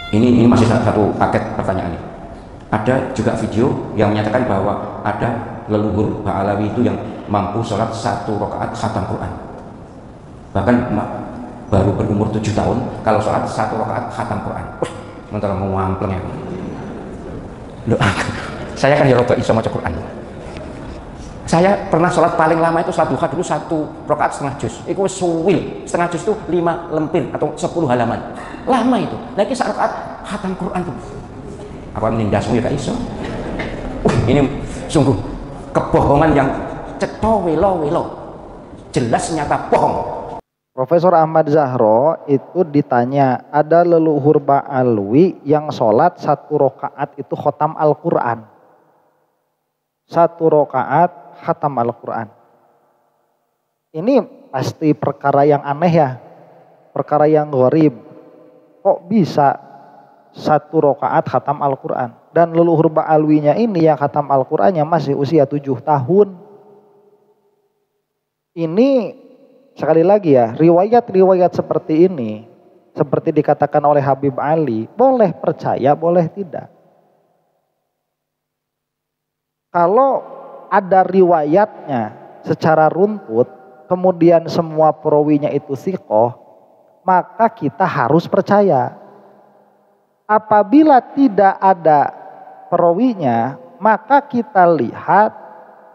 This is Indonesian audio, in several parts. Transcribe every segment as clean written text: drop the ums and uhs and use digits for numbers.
Ini masih satu paket pertanyaan ini. Ada juga video yang menyatakan bahwa ada leluhur Ba'alawi itu yang mampu sholat 1 rakaat khatam Quran. Bahkan baru berumur 7 tahun kalau sholat 1 rakaat khatam Quran. Sementara mau ngampleng ya. Loh, saya kan ya roba iso maca Quran. Saya pernah sholat paling lama itu sholat duha dulu 1 rakaat setengah juz. Itu suwil, setengah juz itu 5 lempiran atau 10 halaman. Lama itu. Lagi 1 rakaat khatam Quran tuh. Apa menindasmu ya gak iso? Ini sungguh kebohongan yang cetha welo-welo. Jelas nyata bohong. Profesor Ahmad Zahro itu ditanya, ada leluhur Ba'alwi yang sholat 1 rakaat itu khotam Al-Quran. 1 rakaat khatam Al-Quran. Ini pasti perkara yang aneh ya, perkara yang gharib. Kok bisa 1 rakaat khatam Al-Quran? Dan leluhur Ba'alwinya ini yang khatam Al-Qurannya masih usia 7 tahun. Ini sekali lagi ya, riwayat-riwayat seperti ini, seperti dikatakan oleh Habib Ali, boleh percaya, boleh tidak. Kalau ada riwayatnya secara runtut, kemudian semua perawinya itu thiqah, maka kita harus percaya. Apabila tidak ada perawinya, maka kita lihat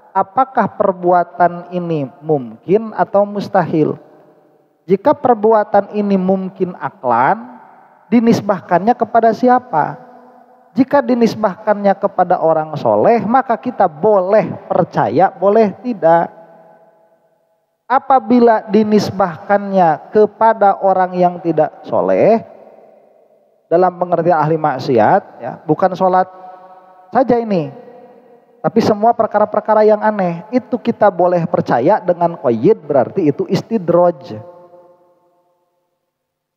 apakah perbuatan ini mungkin atau mustahil. Jika perbuatan ini mungkin aklan, dinisbahkannya kepada siapa? Jika dinisbahkannya kepada orang soleh, maka kita boleh percaya, boleh tidak. Apabila dinisbahkannya kepada orang yang tidak soleh, dalam pengertian ahli maksiat, ya, bukan sholat saja ini, tapi semua perkara-perkara yang aneh, itu kita boleh percaya dengan qayyid, berarti itu istidraj.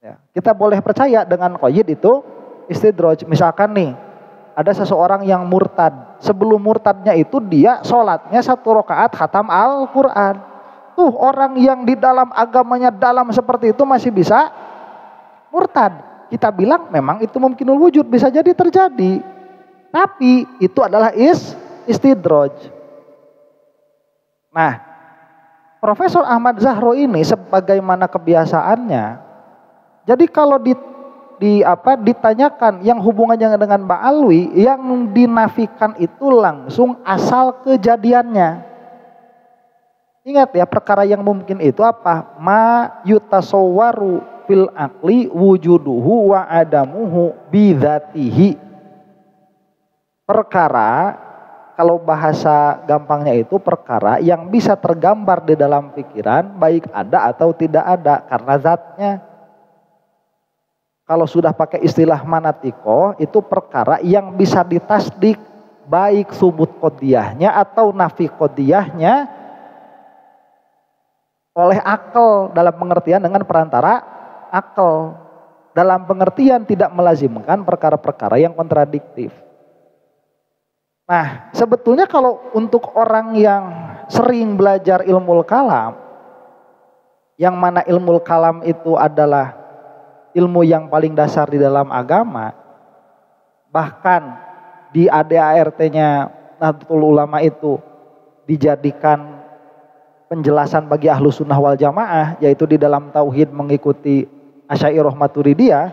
Ya, kita boleh percaya dengan qayyid itu istidraj. Misalkan nih, ada seseorang yang murtad. Sebelum murtadnya itu dia sholatnya 1 rakaat khatam Al-Quran. Tuh orang yang di dalam agamanya dalam seperti itu masih bisa murtad. Kita bilang memang itu mungkinul wujud, bisa jadi terjadi. Tapi itu adalah istidraj. Nah, Profesor Ahmad Zahro ini sebagaimana kebiasaannya, jadi kalau ditanyakan yang hubungannya dengan Ba'alwi, yang dinafikan itu langsung asal kejadiannya. Ingat ya, perkara yang mungkin itu apa? Ma yutasawwaru fil aqli wujuduhu wa adamuhu bidzatihi. Perkara, kalau bahasa gampangnya itu perkara yang bisa tergambar di dalam pikiran, baik ada atau tidak ada karena zatnya. Kalau sudah pakai istilah manatiko, itu perkara yang bisa ditasdik, baik subut qodiyahnya atau nafi qodiyahnya oleh akal, dalam pengertian dengan perantara akal, dalam pengertian tidak melazimkan perkara-perkara yang kontradiktif. Nah, sebetulnya kalau untuk orang yang sering belajar ilmu kalam, yang mana ilmu kalam itu adalah ilmu yang paling dasar di dalam agama, bahkan di ADART-nya Nahdlatul Ulama itu dijadikan penjelasan bagi ahlu sunnah wal jamaah, yaitu di dalam tauhid mengikuti Asy'ariyah Maturidiyah.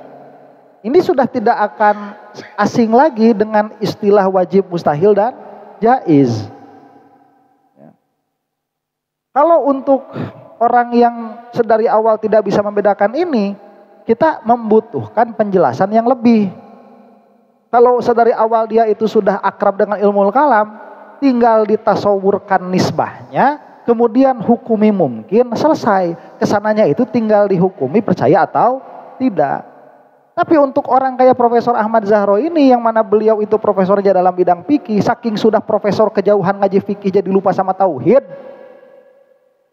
Ini sudah tidak akan asing lagi dengan istilah wajib, mustahil, dan jaiz. Ya. Kalau untuk orang yang sedari awal tidak bisa membedakan ini, kita membutuhkan penjelasan yang lebih. Kalau sedari awal dia itu sudah akrab dengan ilmu kalam, tinggal ditasawurkan nisbahnya, kemudian hukumi mungkin, selesai. Kesananya itu tinggal dihukumi percaya atau tidak. Tapi untuk orang kayak Profesor Ahmad Zahro ini, yang mana beliau itu profesornya dalam bidang fikih, saking sudah profesor kejauhan ngaji fikih jadi lupa sama tauhid,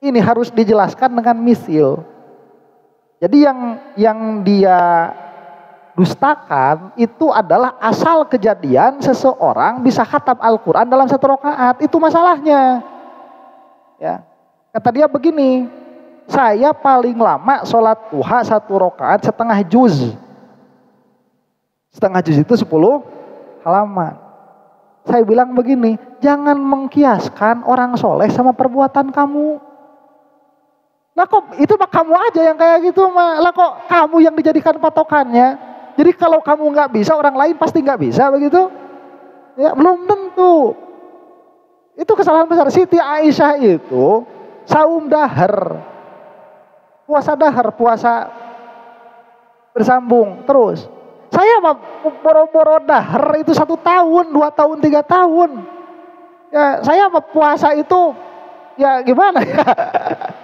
ini harus dijelaskan dengan misil. Jadi yang dia dustakan itu adalah asal kejadian seseorang bisa khatam Al-Quran dalam 1 rakaat. Itu masalahnya. Ya. Kata dia begini, saya paling lama sholat duha 1 rakaat setengah juz. Setengah juz itu 10 halaman. Saya bilang begini, jangan mengkiaskan orang soleh sama perbuatan kamu. Lah kok itu mah kamu aja yang kayak gitu mah. Lah kok kamu yang dijadikan patokannya. Jadi kalau kamu nggak bisa, orang lain pasti nggak bisa begitu. Ya belum tentu. Itu kesalahan besar. Siti Aisyah itu saum dahar. Puasa dahar, puasa bersambung terus. Saya mah boro-boro dahar itu 1 tahun, 2 tahun, 3 tahun. Ya saya mah puasa itu ya gimana ya.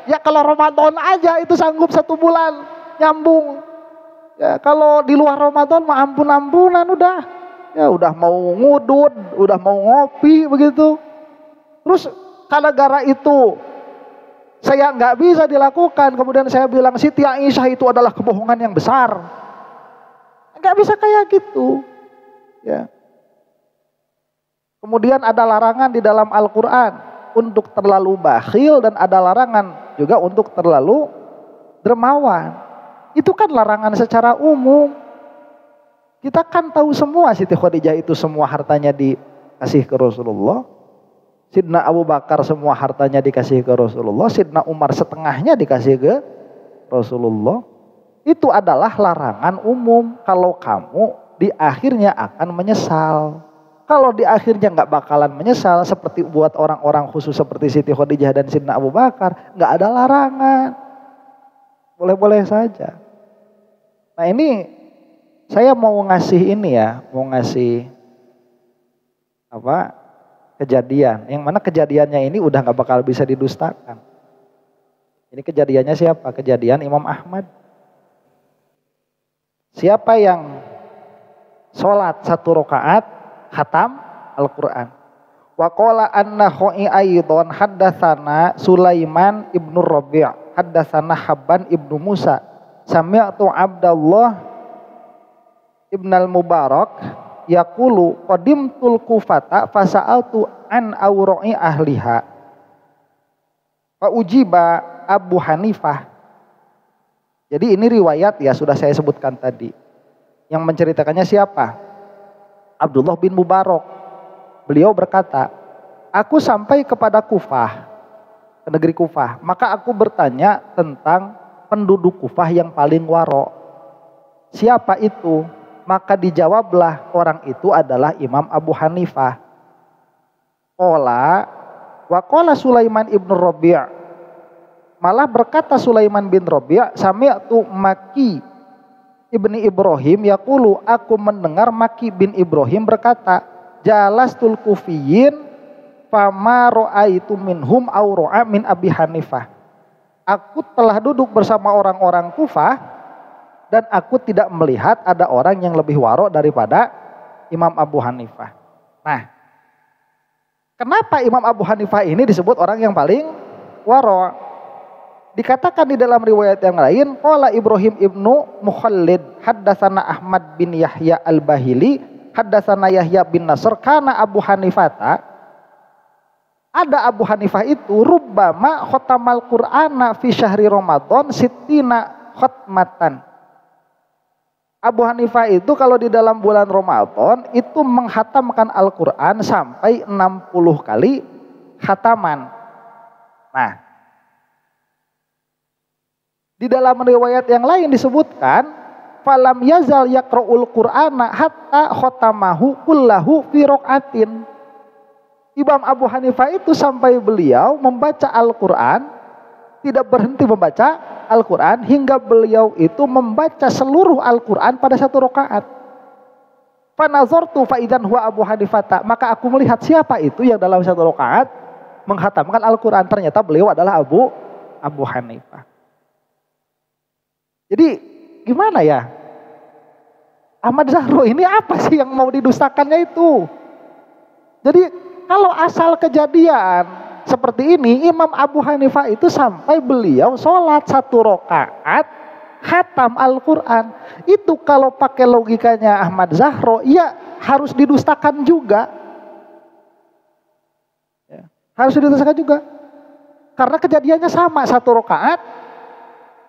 Ya kalau Ramadan aja itu sanggup 1 bulan nyambung. Ya kalau di luar Ramadan mah ampun-ampunan udah. Ya udah mau ngudud, udah mau ngopi begitu. Terus karena gara itu saya nggak bisa dilakukan. Kemudian saya bilang Siti Aisyah itu adalah kebohongan yang besar. Nggak bisa kayak gitu. Ya. Kemudian ada larangan di dalam Al-Quran untuk terlalu bakhil dan ada larangan juga untuk terlalu dermawan. Itu kan larangan secara umum. Kita kan tahu semua Siti Khadijah itu semua hartanya dikasih ke Rasulullah. Sidna Abu Bakar semua hartanya dikasih ke Rasulullah. Sidna Umar setengahnya dikasih ke Rasulullah. Itu adalah larangan umum. Kalau kamu di akhirnya akan menyesal. Kalau di akhirnya nggak bakalan menyesal seperti buat orang-orang khusus seperti Siti Khadijah dan Sidna Abu Bakar, nggak ada larangan. Boleh-boleh saja. Nah ini saya mau ngasih ini ya, mau ngasih kejadian. Yang mana kejadiannya ini udah nggak bakal bisa didustakan. Ini kejadiannya siapa? Kejadian Imam Ahmad. Siapa yang sholat 1 rakaat khatam Al-Quran. Wa qala an-Nakhai aidan haddatsana Sulaiman ibnu Rabi' haddatsana Habban ibnu Musa sami'tu Abdullah ibn al-Mubarak yaqulu qadimtul Kufata fasa'altu an awra'i ahliha fa ujiba Abu Hanifah. Jadi ini riwayat ya sudah saya sebutkan tadi. Yang menceritakannya siapa? Abdullah bin Mubarak. Beliau berkata, aku sampai kepada Kufah, ke negeri Kufah. Maka aku bertanya tentang penduduk Kufah yang paling waro. Siapa itu? Maka dijawablah orang itu adalah Imam Abu Hanifah. Wa qala Sulaiman ibn Rabi'. Malah berkata Sulaiman bin Rabi', sami'tu Maki ibni Ibrahim yaqulu, aku mendengar Maki bin Ibrahim berkata, jalastul kufiyin fama ra'aitu minhum aw ra'a min Abi Hanifah. Aku telah duduk bersama orang-orang Kufah dan aku tidak melihat ada orang yang lebih waro daripada Imam Abu Hanifah. Nah, kenapa Imam Abu Hanifah ini disebut orang yang paling waro? Dikatakan di dalam riwayat yang lain, qala Ibrahim ibnu Mukhallid haddatsana Ahmad bin Yahya al-Bahili haddatsana Yahya bin Nasr kana Abu Hanifata. Ada Abu Hanifah itu rubbama khatamal Qur'ana fi syahri Ramadan sittina khatmatan. Abu Hanifah itu kalau di dalam bulan Ramadan itu menghatamkan Al-Qur'an sampai 60 kali khataman. Nah, di dalam riwayat yang lain disebutkan falam yazal yaqra'ul Qur'ana hatta khatamahu kullahu fi raqatin. Imam Abu Hanifah itu sampai beliau membaca Al-Qur'an, tidak berhenti membaca Al-Qur'an hingga beliau itu membaca seluruh Al-Qur'an pada 1 rakaat. Fa nazartu fa idzan huwa Abu Hanifah, maka aku melihat siapa itu yang dalam 1 rakaat menghatamkan Al-Qur'an. Ternyata beliau adalah Abu Hanifah. Jadi gimana ya? Ahmad Zahro ini apa sih yang mau didustakannya itu? Jadi kalau asal kejadian seperti ini, Imam Abu Hanifah itu sampai beliau sholat 1 rakaat khatam Al-Quran. Itu kalau pakai logikanya Ahmad Zahro, ya harus didustakan juga. Ya, harus didustakan juga. Karena kejadiannya sama, 1 rakaat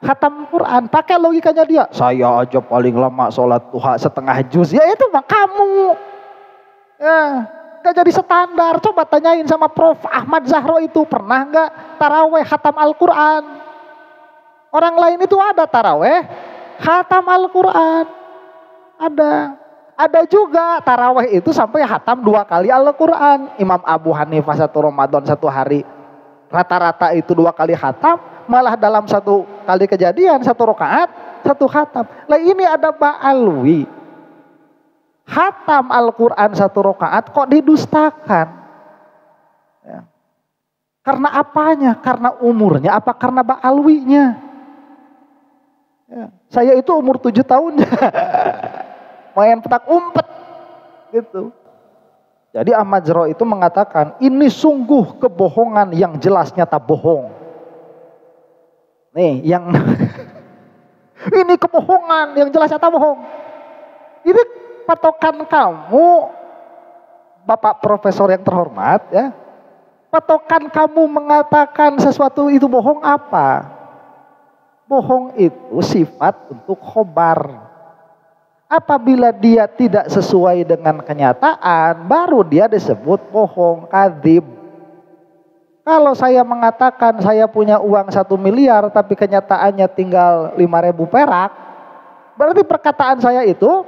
khatam Quran. Pakai logikanya dia. Saya aja paling lama sholat duha setengah juz. Ya itu mah kamu. Ya, gak jadi standar. Coba tanyain sama Prof. Ahmad Zahro itu. Pernah gak taraweh khatam Al-Quran? Orang lain itu ada taraweh khatam Al-Quran. Ada juga taraweh itu sampai khatam 2 kali Al-Quran. Imam Abu Hanifah 1 Ramadan 1 hari. Rata-rata itu 2 kali khatam. Malah dalam 1 kali kejadian 1 rakaat 1 khatam. Lah ini ada Ba'alwi. Khatam Al-Quran 1 rakaat kok didustakan? Ya. Karena apanya? Karena umurnya apa karena Ba'alwinya? Ya. Saya itu umur 7 tahun. Main petak umpet gitu. Jadi Ahmad Zahro itu mengatakan ini sungguh kebohongan yang jelas nyata bohong. Nih yang ini kebohongan yang jelas nyata bohong. Ini patokan kamu Bapak Profesor yang terhormat ya. Patokan kamu mengatakan sesuatu itu bohong apa? Bohong itu sifat untuk khobar. Apabila dia tidak sesuai dengan kenyataan, baru dia disebut bohong, kadzib. Kalau saya mengatakan saya punya uang 1 miliar, tapi kenyataannya tinggal 5.000 perak, berarti perkataan saya itu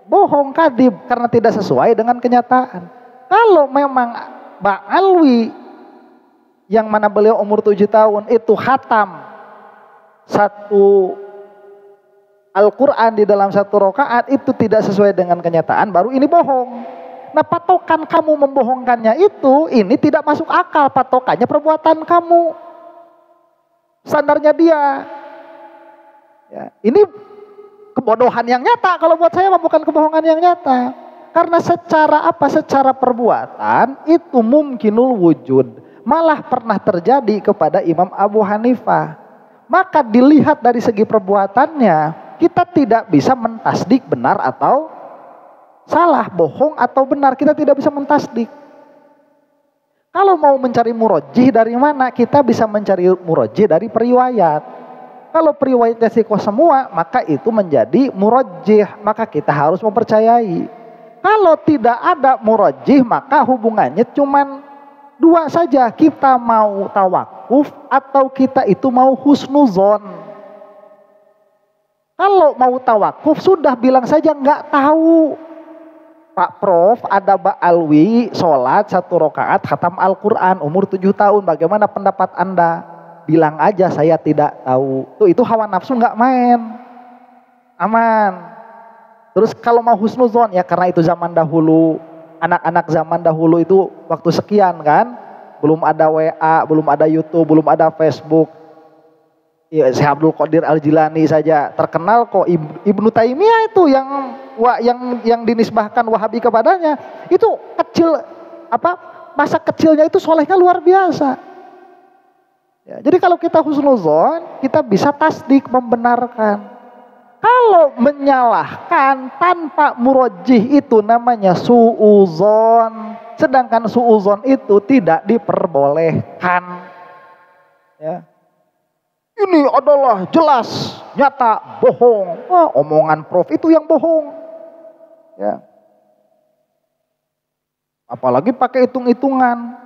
bohong, kadzib, karena tidak sesuai dengan kenyataan. Kalau memang Ba'alwi, yang mana beliau umur 7 tahun, itu khatam 1 Al-Quran di dalam 1 rakaat itu tidak sesuai dengan kenyataan, baru ini bohong. Nah patokan kamu membohongkannya itu, ini tidak masuk akal. Patokannya perbuatan kamu. Standarnya dia. Ya, ini kebodohan yang nyata. Kalau buat saya bukan kebohongan yang nyata. Karena secara apa? Secara perbuatan itu mungkinul wujud. Malah pernah terjadi kepada Imam Abu Hanifah. Maka dilihat dari segi perbuatannya, kita tidak bisa mentasdik benar atau salah, bohong atau benar, kita tidak bisa mentasdik. Kalau mau mencari murojih dari mana? Kita bisa mencari murojih dari periwayat. Kalau periwayatnya sikoh semua, maka itu menjadi murojih, maka kita harus mempercayai. Kalau tidak ada murojih, maka hubungannya cuman 2 saja. Kita mau tawakuf atau kita itu mau husnuzon. Kalau mau tawakuf sudah bilang saja nggak tahu. Pak Prof, ada Ba'alwi sholat 1 rakaat khatam Al-Quran umur 7 tahun. Bagaimana pendapat Anda? Bilang aja saya tidak tahu. Tuh itu hawa nafsu nggak main. Aman. Terus kalau mau husnuzon ya karena itu zaman dahulu. Anak-anak zaman dahulu itu waktu sekian kan. Belum ada WA, belum ada YouTube, belum ada Facebook. Ya, Syekh Abdul Qadir Al-Jilani saja terkenal kok. Ibnu Taimiyah itu yang dinisbahkan Wahabi kepadanya itu kecil masa kecilnya itu solehnya luar biasa. Ya, jadi kalau kita husnuzon kita bisa tasdik membenarkan. Kalau menyalahkan tanpa murojih itu namanya suuzon. Sedangkan suuzon itu tidak diperbolehkan. Ya. Ini adalah jelas, nyata, bohong. Wah, omongan Prof itu yang bohong. Ya. Apalagi pakai hitung-hitungan.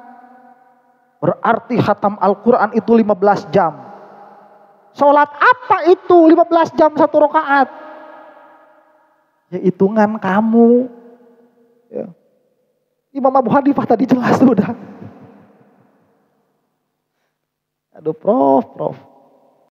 Berarti khatam Al-Quran itu 15 jam. Sholat apa itu 15 jam 1 rakaat? Ya hitungan kamu. Ya. Imam Abu Hanifah tadi jelas tuh udah. Aduh Prof.